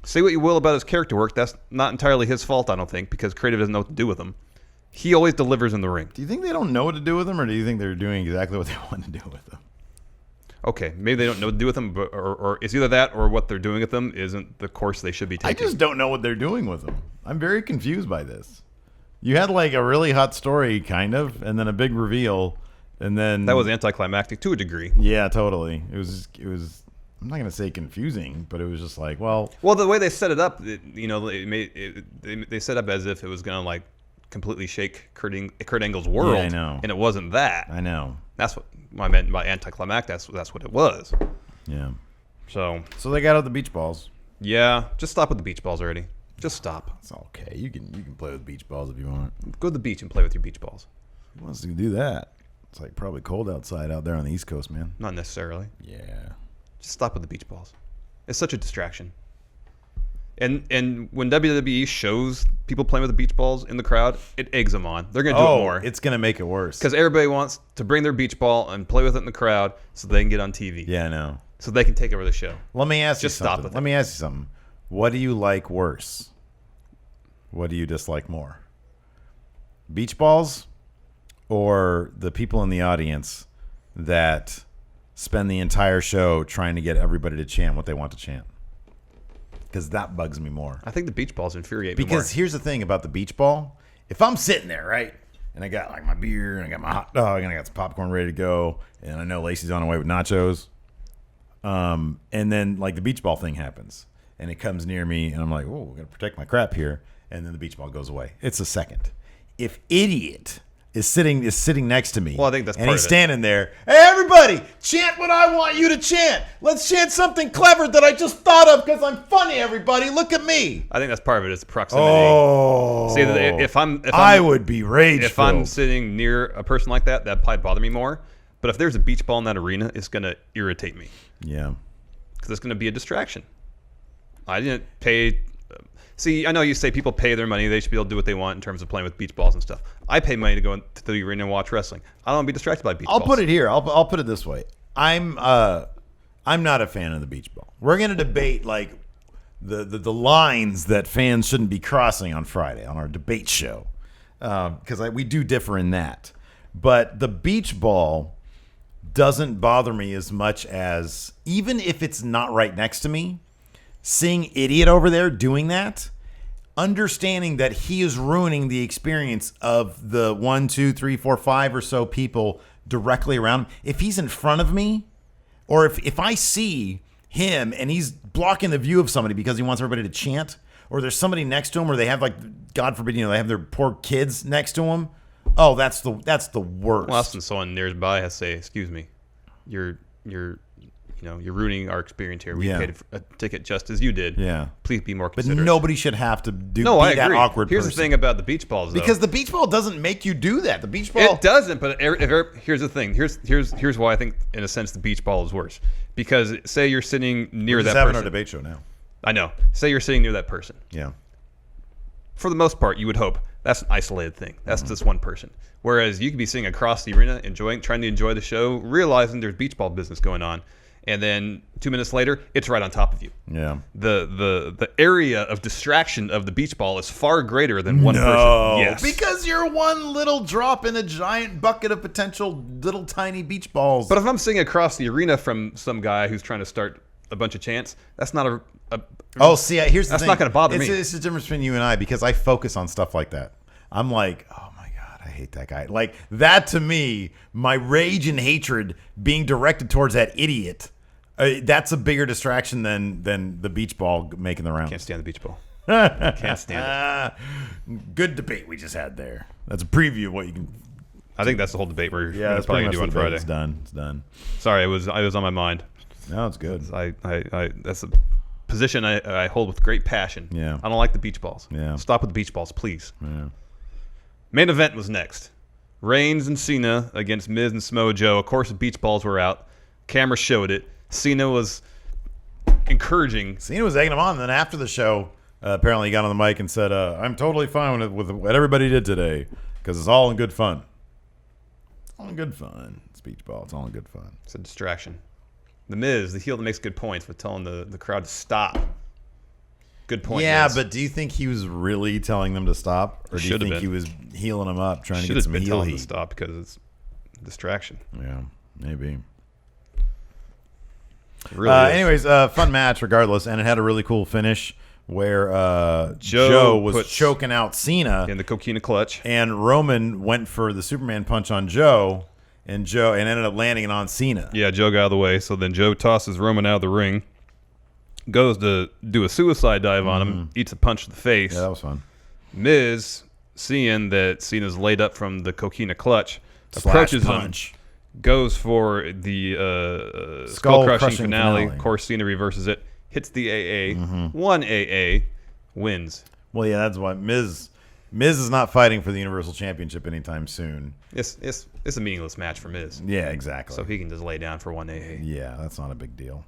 Say what you will about his character work. That's not entirely his fault, I don't think, because creative doesn't know what to do with him. He always delivers in the ring. Do you think they don't know what to do with him, or do you think they're doing exactly what they want to do with him? Okay, maybe they don't know what to do with him, but, or it's either that or what they're doing with them isn't the course they should be taking. I just don't know what they're doing with him. I'm very confused by this. You had like a really hot story, kind of, and then a big reveal, and then that was anticlimactic to a degree. Yeah, totally. It was. I'm not gonna say confusing, but it was just like, well, the way they set it up, they set up as if it was gonna like completely shake Kurt Angle's world. Yeah, I know. And it wasn't that. I know. That's what I meant by anticlimactic. That's what it was. Yeah. So they got out the beach balls. Yeah, just stop with the beach balls already. Just stop. It's okay. You can play with beach balls if you want. Go to the beach and play with your beach balls. Who wants to do that? It's like probably cold outside out there on the East Coast, man. Not necessarily. Yeah. Just stop with the beach balls. It's such a distraction. And when WWE shows people playing with the beach balls in the crowd, it eggs them on. They're going to do it more. It's going to make it worse. Because everybody wants to bring their beach ball and play with it in the crowd so they can get on TV. Yeah, I know. So they can take over the show. Let me ask you Just something. stop with it. Let me ask you something. What do you like worse? What do you dislike more? Beach balls or the people in the audience that spend the entire show trying to get everybody to chant what they want to chant? Because that bugs me more. I think the beach balls infuriate me more. Because here's the thing about the beach ball. If I'm sitting there, right, and I got like my beer, and I got my hot dog, and I got some popcorn ready to go, and I know Lacey's on her way with nachos, and then like the beach ball thing happens, and it comes near me, and I'm like, oh, we're going to protect my crap here, and then the beach ball goes away. It's a second. If idiot is sitting next to me. Well, I think that's and part he's of it. standing there. Hey, everybody, chant what I want you to chant. Let's chant something clever that I just thought of because I'm funny. Everybody, look at me. I think that's part of it. It's proximity. Oh, See, if I would be rage. If I'm sitting near a person like that, that'd probably bother me more. But if there's a beach ball in that arena, it's gonna irritate me. Yeah, because it's gonna be a distraction. I didn't pay. See, I know you say people pay their money; they should be able to do what they want in terms of playing with beach balls and stuff. I pay money to go into the arena and watch wrestling. I don't want to be distracted by beach balls. I'll put it here. I'll put it this way. I'm not a fan of the beach ball. We're gonna debate like the lines that fans shouldn't be crossing on Friday on our debate show because we do differ in that. But the beach ball doesn't bother me as much as, even if it's not right next to me, seeing idiot over there doing that, understanding that he is ruining the experience of the 1, 2, 3, 4, 5 or so people directly around him. If he's in front of me, or if I see him and he's blocking the view of somebody because he wants everybody to chant, or there's somebody next to him, or they have, like, God forbid, they have their poor kids next to him. Oh, that's the worst. Well, that's when someone nearby has to say, "Excuse me, you're ruining our experience here. We paid a ticket just as you did. Yeah. Please be more considerate." But nobody should have to be I that agree. awkward Here's person. the thing about the beach balls, though. Because the beach ball doesn't make you do that. The beach ball... It doesn't, but here's the thing. Here's why I think, in a sense, the beach ball is worse. Because say you're sitting near We're that just having person. our debate show now. I know. Say you're sitting near that person. Yeah. For the most part, you would hope that's an isolated thing. That's just one person. Whereas you could be sitting across the arena, trying to enjoy the show, realizing there's beach ball business going on, and then 2 minutes later, it's right on top of you. Yeah. The area of distraction of the beach ball is far greater than one person. Yes. Because you're one little drop in a giant bucket of potential little tiny beach balls. But if I'm sitting across the arena from some guy who's trying to start a bunch of chants, that's not here's the thing. That's not going to bother me. It's the difference between you and I, because I focus on stuff like that. I'm like, oh my God, I hate that guy. Like, that to me, my rage and hatred being directed towards that idiot, that's a bigger distraction than the beach ball making the rounds. Can't stand the beach ball. Can't stand it. Good debate we just had there. That's a preview of what you can... I think that's the whole debate we're that's probably pretty going to much do on the debate. Friday. It's done. Sorry, I was on my mind. No, it's good. I that's a position I hold with great passion. Yeah. I don't like the beach balls. Yeah. Stop with the beach balls, please. Yeah. Main event was next. Reigns and Cena against Miz and Samoa Joe. Of course, the beach balls were out. Camera showed it. Cena was encouraging. Cena was egging him on. And then after the show, apparently he got on the mic and said, I'm totally fine with what everybody did today because it's all in good fun. It's all in good fun. It's beach ball. It's all in good fun. It's a distraction. The Miz, the heel that makes good points, but telling the crowd to stop. Good point. Yeah, Miz. but do you think he was really telling them to stop? Or do you think he was healing them up, trying to get some heel telling them heat? to stop because it's a distraction. Yeah, maybe. Really anyways, fun match regardless, and it had a really cool finish where Joe was choking out Cena in the coquina clutch, and Roman went for the Superman punch on Joe, and ended up landing it on Cena. Yeah, Joe got out of the way, so then Joe tosses Roman out of the ring, goes to do a suicide dive on him, eats a punch to the face. Yeah, that was fun. Miz, seeing that Cena's laid up from the coquina clutch, approaches him. Goes for the skull-crushing finale. Of course, Cena reverses it, hits the AA. One AA, wins. Well, yeah, that's why Miz is not fighting for the Universal Championship anytime soon. It's a meaningless match for Miz. Yeah, exactly. So he can just lay down for one AA. Yeah, that's not a big deal.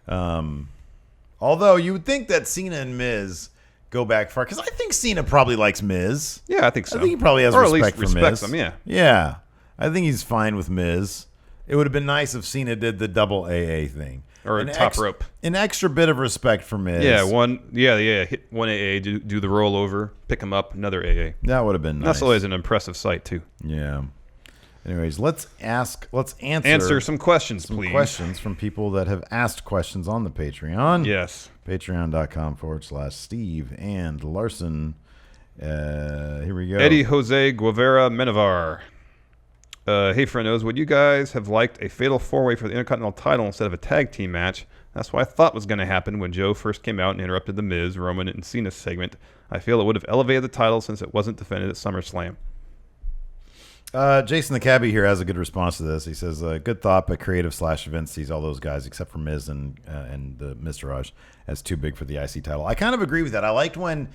Although you would think that Cena and Miz go back far, because I think Cena probably likes Miz. Yeah, I think so. I think he probably has respect for Miz. Respects him, yeah. Yeah. I think he's fine with Miz. It would have been nice if Cena did the double AA thing. Or a top rope. An extra bit of respect for Miz. Yeah, hit one AA, do the rollover, pick him up, another AA. That would have been nice. That's always an impressive sight, too. Yeah. Anyways, let's answer some questions, please. Questions from people that have asked questions on the Patreon. Yes. Patreon.com/Steve and Larson. Here we go. Eddie Jose Guevara Menevar. Hey, friendos, would you guys have liked a fatal four-way for the Intercontinental title instead of a tag team match? That's what I thought was going to happen when Joe first came out and interrupted the Miz, Roman, and Cena segment. I feel it would have elevated the title since it wasn't defended at SummerSlam. Jason the Cabbie here has a good response to this. He says, good thought, but creative / Vince sees all those guys except for Miz and the Miztourage as too big for the IC title. I kind of agree with that. I liked when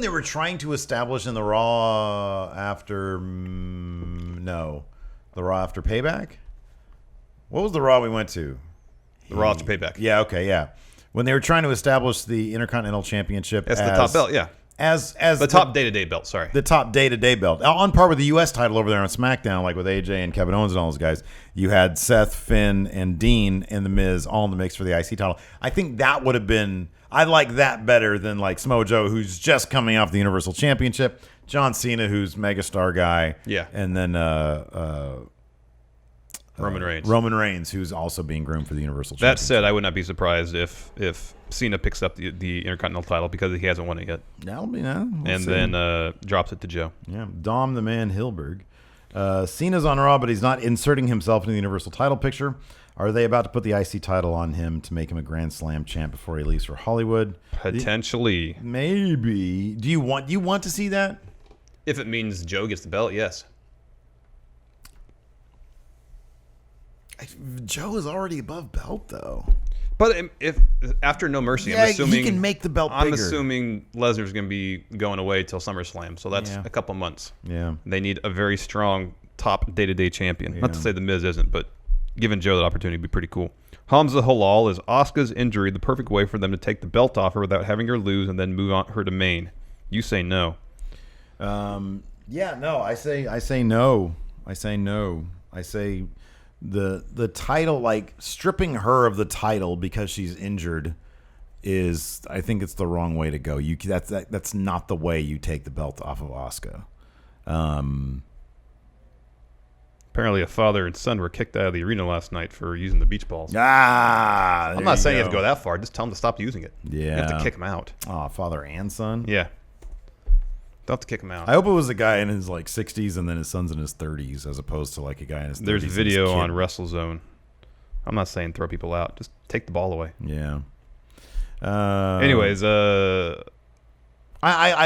they were trying to establish in the Raw after Raw after Payback. What was the Raw we went to? The Raw after Payback. Yeah. Okay. Yeah. When they were trying to establish the Intercontinental Championship as the top belt. Yeah. As the top day-to-day belt, sorry. The top day-to-day belt. On par with the U.S. title over there on SmackDown, like with AJ and Kevin Owens and all those guys. You had Seth, Finn, and Dean and The Miz all in the mix for the IC title. I think that would have been... I like that better than like Samoa Joe, who's just coming off the Universal Championship. John Cena, who's megastar guy. Yeah. And then... Roman Reigns, who's also being groomed for the Universal Championship. That said, I would not be surprised if Cena picks up the Intercontinental title because he hasn't won it yet. That'll be nice. Then drops it to Joe. Yeah, Dom the Man Hilberg. Cena's on Raw, but he's not inserting himself into the Universal title picture. Are they about to put the IC title on him to make him a Grand Slam champ before he leaves for Hollywood? Potentially. Maybe. Do you want to see that? If it means Joe gets the belt, yes. Joe is already above belt, though. But if after No Mercy, yeah, I'm assuming he can make the belt bigger. I'm assuming Lesnar's going to be going away till SummerSlam, so that's a couple months. Yeah, they need a very strong top day-to-day champion. Yeah. Not to say the Miz isn't, but giving Joe that opportunity would be pretty cool. Hamza Halal, is Asuka's injury the perfect way for them to take the belt off her without having her lose and then move on her to main? You say no. Yeah, no. I say no. I say no. I say. The title, like stripping her of the title because she's injured, is I think it's the wrong way to go. That's not the way you take the belt off of Asuka. Apparently, a father and son were kicked out of the arena last night for using the beach balls. I'm not saying you have to go that far. Just tell them to stop using it. Yeah, you have to kick them out. Oh, father and son. Yeah. Don't have to kick him out. I hope it was a guy in his like 60s and then his son's in his 30s, as opposed to like a guy in his 30s. There's video on WrestleZone. I'm not saying throw people out. Just take the ball away. Yeah. Anyways, I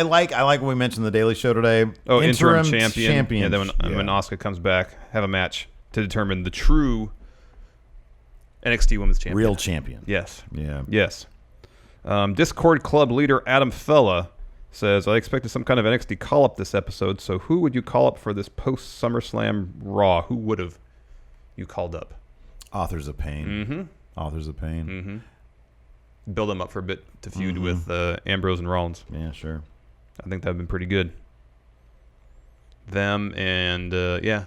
like what we mentioned in the Daily Show today. Oh, interim champion. Yeah, then when Asuka comes back, have a match to determine the true NXT Women's Champion. Real champion. Yes. Yeah. Yes. Discord Club leader Adam Fella says, I expected some kind of NXT call-up this episode, so who would you call up for this post-SummerSlam Raw? Who would have you called up? Authors of Pain. Mm-hmm. Authors of Pain. Mm-hmm. Build them up for a bit to feud with Ambrose and Rollins. Yeah, sure. I think that would have been pretty good. Them and, yeah,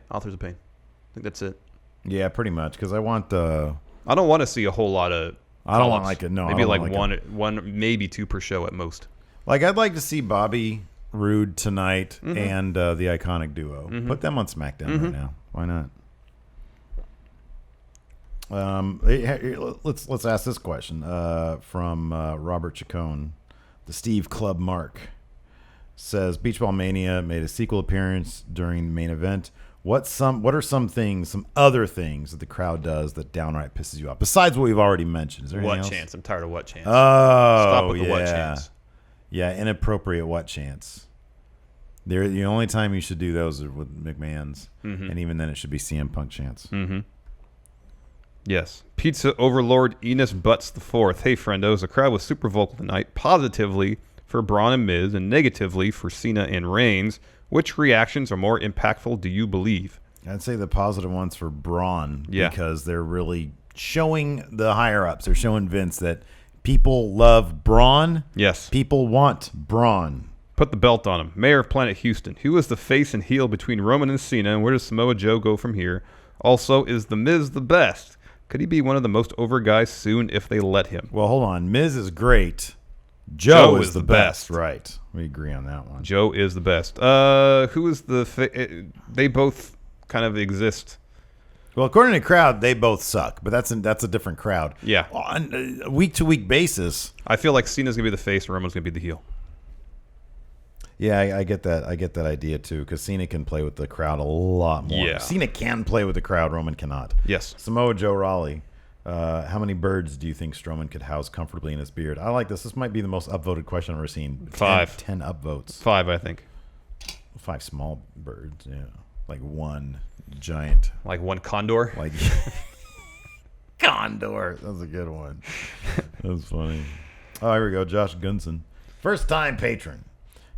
Authors of Pain. I think that's it. Yeah, pretty much, because I want I don't want to see a whole lot of I don't want call-ups. like it. No, maybe I don't like want one, maybe two per show at most. Like, I'd like to see Bobby Roode tonight and the Iconic Duo. Put them on SmackDown right now. Why not? Let's ask this question from Robert Chacon. The Steve Club Mark says Beach Ball Mania made a sequel appearance during the main event. What are some other things that the crowd does that downright pisses you off besides what we've already mentioned? Is there anything else? Chance? I'm tired of what chance. Oh, Stop with the yeah. what chance. Yeah, inappropriate what chance. The only time you should do those are with McMahon's, and even then it should be CM Punk chance. Yes. Pizza Overlord Enos Butts IV. Hey, friendos. The crowd was super vocal tonight, positively for Braun and Miz and negatively for Cena and Reigns. Which reactions are more impactful, do you believe? I'd say the positive ones for Braun because they're really showing the higher-ups. They're showing Vince that people love Braun. Yes. People want Braun. Put the belt on him. Mayor of Planet Houston. Who is the face and heel between Roman and Cena, and where does Samoa Joe go from here? Also, is The Miz the best? Could he be one of the most over guys soon if they let him? Well, hold on. Miz is great. Joe is the best. Right. We agree on that one. Joe is the best. Who is the... they both kind of exist. Well, according to the crowd, they both suck, but that's a different crowd. Yeah. On a week-to-week basis. I feel like Cena's going to be the face and Roman's going to be the heel. Yeah, I get that. I get that idea, too, because Cena can play with the crowd a lot more. Yeah. Cena can play with the crowd. Roman cannot. Yes. Samoa Joe Raleigh. How many birds do you think Strowman could house comfortably in his beard? I like this. This might be the most upvoted question I've ever seen. 5. 10 upvotes. 5, I think. 5 small birds, yeah. Like one giant. Like one condor? Like condor. That's a good one. That's funny. Oh, here we go. Josh Gunson. First time patron.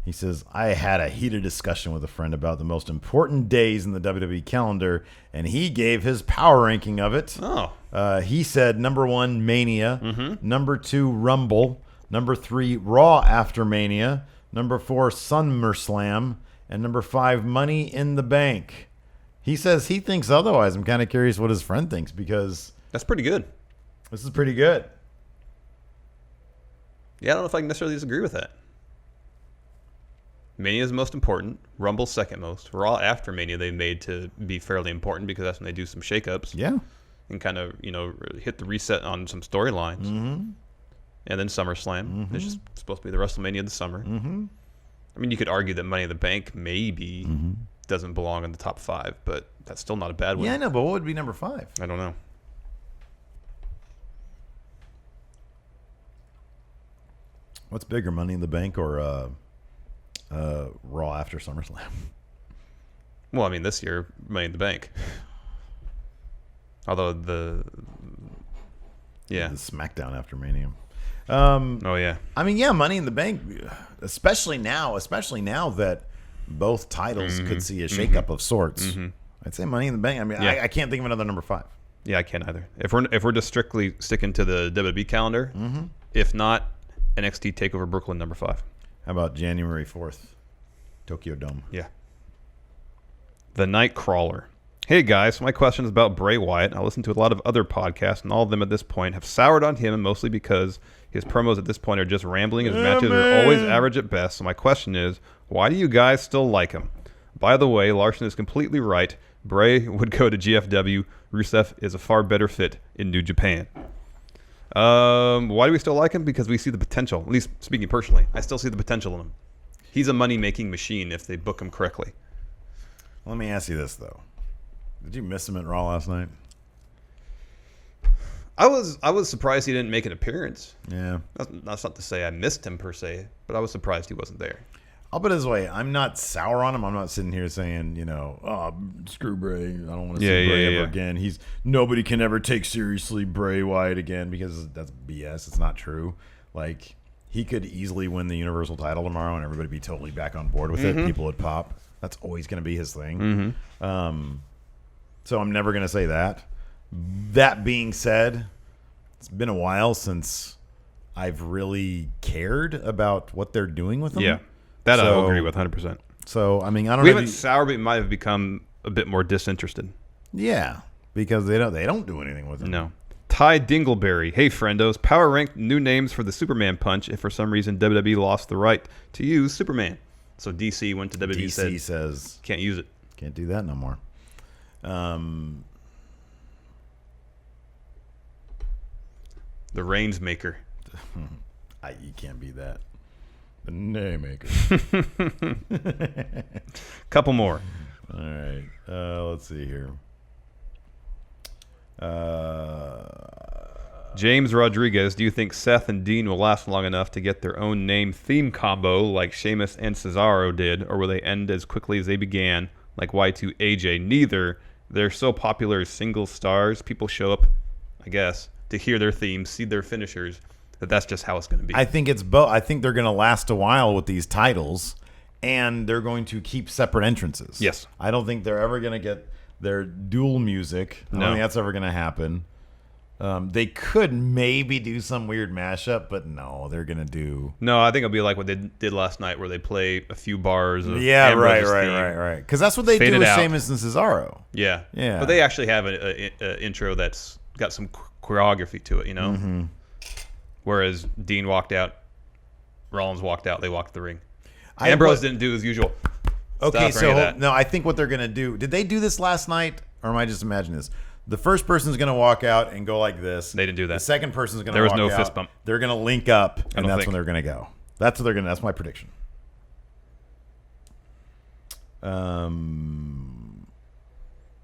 He says, I had a heated discussion with a friend about the most important days in the WWE calendar, and he gave his power ranking of it. Oh. He said number 1, Mania. Number 2, Rumble. Number 3, Raw after Mania. Number 4, SummerSlam. And number 5, Money in the Bank. He says he thinks otherwise. I'm kind of curious what his friend thinks because That's pretty good. this is pretty good. Yeah, I don't know if I can necessarily disagree with that. Mania is most important. Rumble's second most. Raw after Mania they made to be fairly important because that's when they do some shakeups. Yeah. And kind of, hit the reset on some storylines. And then SummerSlam. It's just supposed to be the WrestleMania of the summer. I mean, you could argue that Money in the Bank maybe doesn't belong in the top 5, but that's still not a bad one. Yeah, I know, but what would be number 5? I don't know. What's bigger, Money in the Bank or Raw after SummerSlam? Well, I mean, this year, Money in the Bank. Although the SmackDown after Mania. Oh, yeah. I mean, yeah, Money in the Bank, especially now that both titles could see a shakeup of sorts. I'd say Money in the Bank. I mean, I can't think of another number 5. Yeah, I can't either. If we're just strictly sticking to the WWE calendar, if not, NXT TakeOver Brooklyn number 5. How about January 4th, Tokyo Dome? Yeah. The Nightcrawler. Hey guys, my question is about Bray Wyatt. I listen to a lot of other podcasts, and all of them at this point have soured on him, and mostly because his promos at this point are just rambling. His matches are always average at best. So my question is, why do you guys still like him? By the way, Larson is completely right. Bray would go to GFW. Rusev is a far better fit in New Japan. Why do we still like him? Because we see the potential. At least speaking personally, I still see the potential in him. He's a money-making machine if they book him correctly. Let me ask you this, though. Did you miss him at Raw last night? I was surprised he didn't make an appearance. Yeah. That's not to say I missed him per se, but I was surprised he wasn't there. I'll put it this way. I'm not sour on him. I'm not sitting here saying, screw Bray. I don't want to see Bray ever again. Nobody can ever take seriously Bray Wyatt again because that's BS. It's not true. Like, he could easily win the Universal title tomorrow and everybody be totally back on board with it. People would pop. That's always going to be his thing. So I'm never going to say that. That being said, it's been a while since I've really cared about what they're doing with him. Yeah, that I agree with 100%. So, I mean, I don't We know. haven't soured, but it might have become a bit more disinterested. Yeah, because they don't do anything with him. No. Ty Dingleberry. Hey, friendos. Power ranked new names for the Superman punch if for some reason WWE lost the right to use Superman. So DC went to WWE DC and says can't use it. can't do that no more. The Reigns Maker. You can't be that. The name maker. Couple more. All right. Let's see here. James Rodriguez, do you think Seth and Dean will last long enough to get their own name theme combo like Sheamus and Cesaro did, or will they end as quickly as they began, like Y2 AJ? Neither. They're so popular as single stars. People show up, I guess, to hear their themes, see their finishers, that's just how it's going to be. I think it's both. I think they're going to last a while with these titles, and they're going to keep separate entrances. Yes. I don't think they're ever going to get their dual music. I don't think that's ever going to happen. They could maybe do some weird mashup, but no, they're going to do... No, I think it'll be like what they did last night, where they play a few bars of Yeah, Ambrose's right. Because that's what they do with Sheamus and Cesaro. Yeah. Yeah. But they actually have an intro that's got some choreography to it, you know? Mm-hmm. Whereas Dean walked out, Rollins walked out, they walked the ring. Ambrose didn't do his usual Okay, stuff or any of that. No, I think what they're going to do... Did they do this last night, or am I just imagining this? The first person's going to walk out and go like this. They didn't do that. The second person's going to There walk was out. no fist bump. They're going to link up, and that's think. when they're going to go. That's what they're going to... That's my prediction. One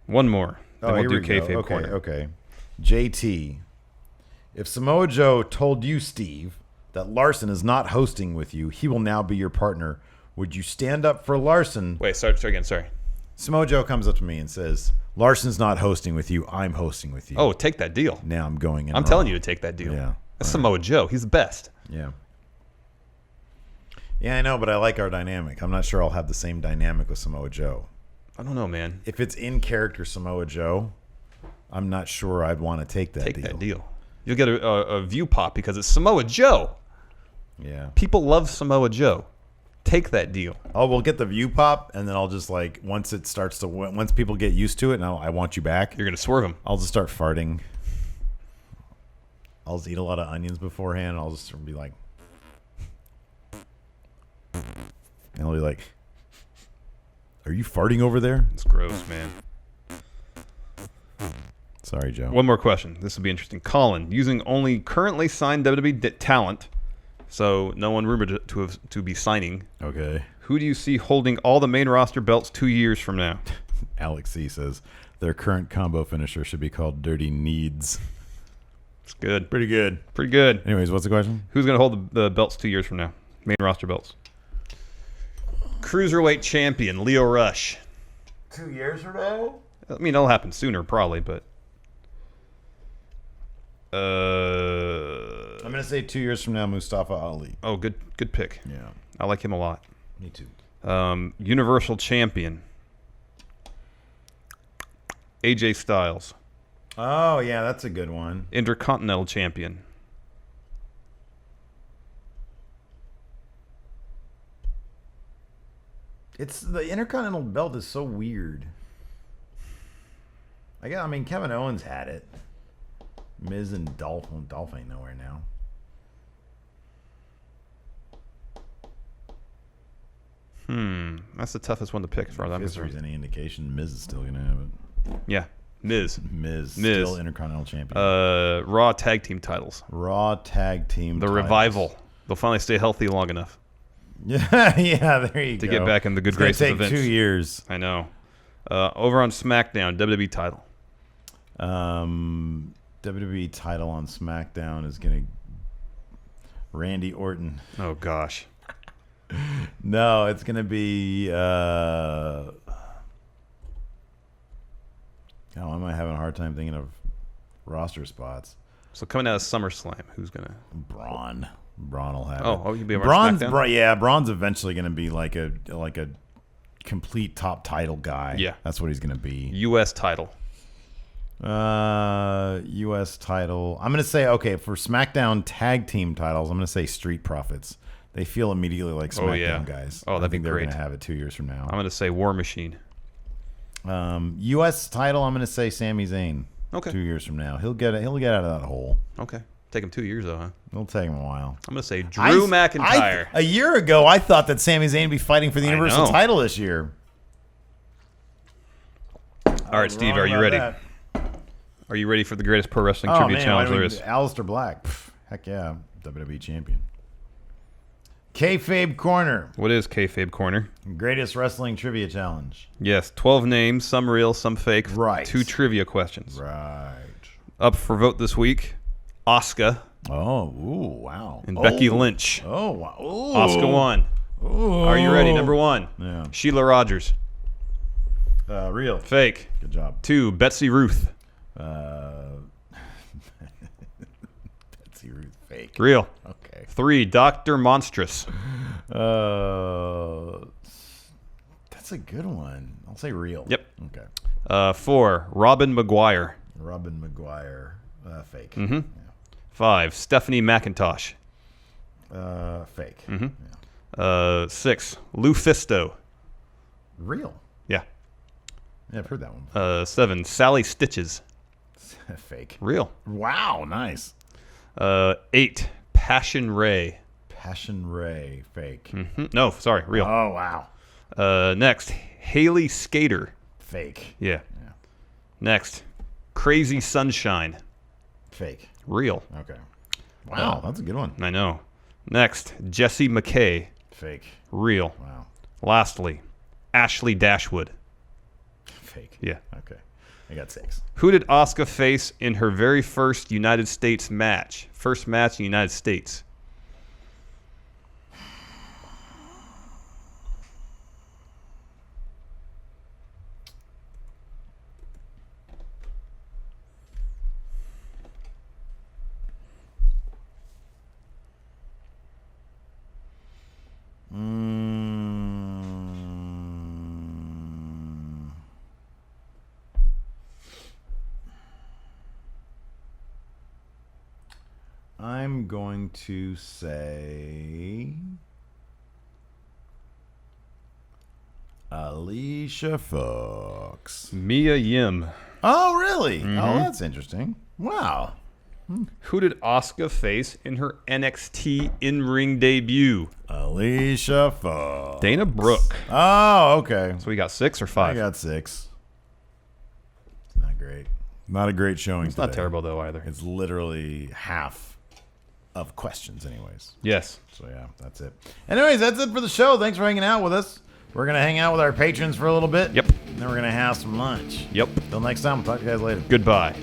more. Then we'll do Kayfabe corner. Okay. JT, if Samoa Joe told you, Steve, that Larson is not hosting with you, he will now be your partner. Would you stand up for Larson? Wait, start again. Sorry. Samoa Joe comes up to me and says, Larson's not hosting with you. I'm hosting with you. Oh, take that deal. Now I'm going in. I'm telling you to take that deal. Yeah. That's Samoa Joe. He's the best. Yeah. Yeah, I know, but I like our dynamic. I'm not sure I'll have the same dynamic with Samoa Joe. I don't know, man. If it's in character Samoa Joe, I'm not sure I'd want to take that deal. Take that deal. You'll get a view pop because it's Samoa Joe. Yeah. People love Samoa Joe. Take that deal. Oh, we'll get the view pop, and then I'll just once people get used to it, and I want you back. You're gonna swerve him. I'll just start farting. I'll just eat a lot of onions beforehand. And I'll just be like, and I'll be like, "Are you farting over there?" It's gross, man. Sorry, Joe. One more question. This will be interesting. Colin, using only currently signed WWE talent, so no one rumored to be signing. Okay. Who do you see holding all the main roster belts 2 years from now? Alex C says their current combo finisher should be called Dirty Needs. It's good. Pretty good. Pretty good. Anyways, what's the question? Who's going to hold the belts 2 years from now? Main roster belts. Cruiserweight champion, Leo Rush. 2 years from now? I mean, it'll happen sooner, probably, but... I'm going to say 2 years from now, Mustafa Ali. Oh, good pick. Yeah. I like him a lot. Me too. Universal champion, AJ Styles. Oh, yeah, that's a good one. Intercontinental champion. It's the Intercontinental belt is so weird. I mean, Kevin Owens had it. Miz and Dolph ain't nowhere now. That's the toughest one to pick as far as I'm If there's concerned. any indication, Miz is still going to have it. Yeah, Miz. Miz still Intercontinental champion. Raw tag team titles. Raw tag team The titles. Revival. They'll finally stay healthy long enough Yeah, there you to go. get back in the good It's gonna graces of take Vince. 2 years. I know. Over on SmackDown, WWE title. WWE title on SmackDown is going to Randy Orton. Oh gosh. No, it's going to be oh, am I having a hard time thinking of roster spots? So coming out of SummerSlam, who's gonna? Braun. Braun will have it. Oh, he'll be on Braun's, SmackDown? Braun's eventually going to be like a complete top title guy. Yeah. That's what he's going to be. U.S. title. U.S. title. I'm going to say, okay, for SmackDown tag team titles, I'm going to say Street Profits. They feel immediately like SmackDown guys. Oh, that'd be I think they're great. going to have it 2 years from now. I'm going to say War Machine. U.S. title, I'm going to say Sami Zayn. Okay. 2 years from now. He'll get out of that hole. Okay. Take him 2 years, though, huh? It'll take him a while. I'm going to say Drew McIntyre. A year ago, I thought that Sami Zayn would be fighting for the Universal know. title this year. All right, Steve, are you ready? Are you ready for the greatest pro wrestling trivia challenge there is? Aleister Black. Pff, heck yeah. WWE champion. Kayfabe Corner. What is Kayfabe Corner? Greatest wrestling trivia challenge. Yes, 12 names, some real, some fake. Right. 2 trivia questions. Right. Up for vote this week, Asuka Oh, ooh, wow. and Becky Lynch. Oh, wow. Ooh. Asuka won. Ooh. Are you ready? Number 1, Yeah. Sheila Rogers. Real. Fake. Good job. 2, Betsy Ruth. Betsy Ruth. Fake. Real. Okay. 3, Dr. Monstrous. That's a good one. I'll say real. Yep. Okay. 4, Robin McGuire. Robin McGuire. Fake. Mm-hmm. 5, Stephanie McIntosh. Fake. Mm-hmm. Yeah. 6, Lou Fisto. Real. Yeah. Yeah, I've heard that one. 7, Sally Stitches. Fake. Real. Wow, nice. 8, Passion Ray. Passion Ray. Fake. No, sorry, real. Oh, wow. Next, Haley Skater. Fake. Yeah. Next, Crazy Sunshine. Fake. Real. Okay. Wow, that's a good one. I know. Next, Jessie McKay. Fake. Real. Wow. Lastly, Ashley Dashwood. Fake. Yeah. Okay. I got 6. Who did Asuka face in her very first United States match? First match in the United States. I'm going to say Alicia Fox. Mia Yim. Oh, really? Oh, that's interesting. Wow. Who did Asuka face in her NXT in-ring debut? Alicia Fox. Dana Brooke. Oh, okay. So we got 6 or I 5? got 6. It's not great. Not a great showing. It's not terrible, though, either. It's literally half of questions anyways. Yes. So, yeah, that's it. Anyways, that's it for the show. Thanks for hanging out with us. We're going to hang out with our patrons for a little bit. Yep. And then we're going to have some lunch. Yep. Till next time, we'll talk to you guys later. Goodbye.